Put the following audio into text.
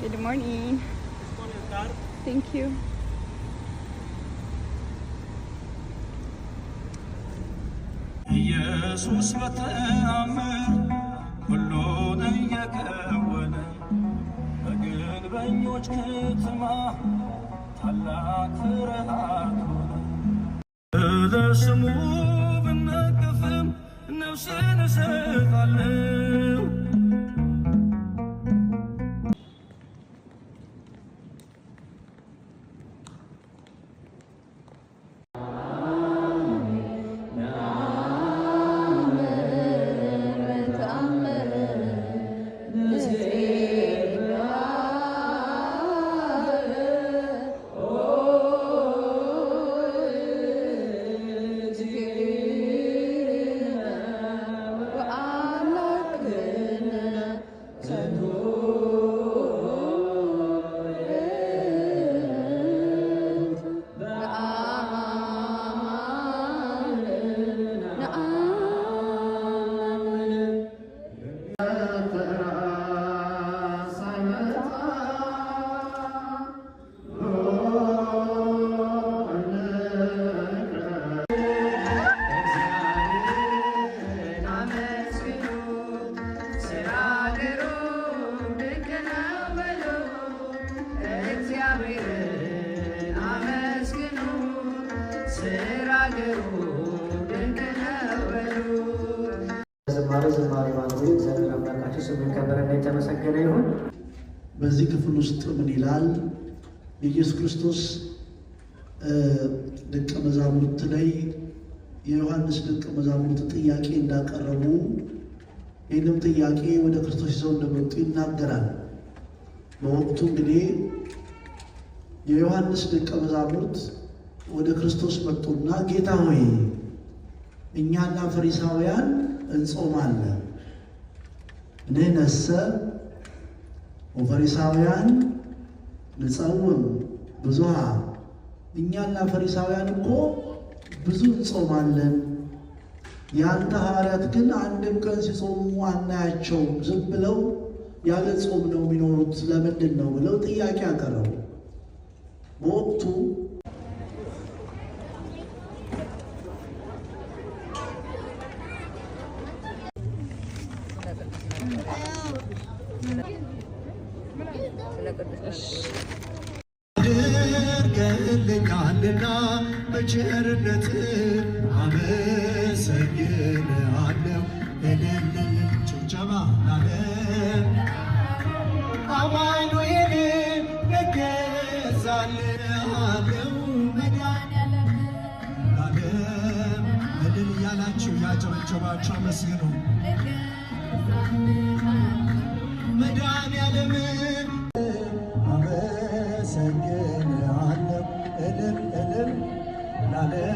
Good morning. Thank you. ኢየሱስ በተአምር ሁሉን እየከወነ በግንበኞች ከተማ ታላቅ ፍርሃት ሆነ። ለስሙ ብነቀፍም ነፍሴን እሰጣለሁ። ዝማሬ ማለት እግዚአብሔር አምላካችን ስሙ ይከበርና የተመሰገነ ይሁን። በዚህ ክፍል ውስጥ ምን ይላል? የኢየሱስ ክርስቶስ ደቀ መዛሙርት ላይ የዮሐንስ ደቀ መዛሙርት ጥያቄ እንዳቀረቡ ይህንም ጥያቄ ወደ ክርስቶስ ይዘው እንደመጡ ይናገራል። በወቅቱ እንግዲህ የዮሐንስ ደቀ መዛሙርት ወደ ክርስቶስ መጡና ጌታ ሆይ እኛና ፈሪሳውያን እንጾማለን፣ ንሕነሰ ወፈሪሳውያን ንጸውም ብዙኃ፣ እኛና ፈሪሳውያን እኮ ብዙ እንጾማለን፣ ያንተ ሐዋርያት ግን አንድም ቀን ሲጾሙ አናያቸውም፣ ዝም ብለው ያለ ጾም ነው የሚኖሩት፣ ለምንድን ነው ብለው ጥያቄ አቀረቡ። በወቅቱ አድርገህልኛልና በቸርነት አመሰግንሃለሁ። እልል ጭብጨባ ላለም አማኑኤል እገዛልሃለሁ። መድኃኒዓለም ላለም እልል እያላችሁ ያጨበጨባችሁ አመስግኑ። መድኃኒዓለም አመሰግንሃለሁ። እልል እልል ላለም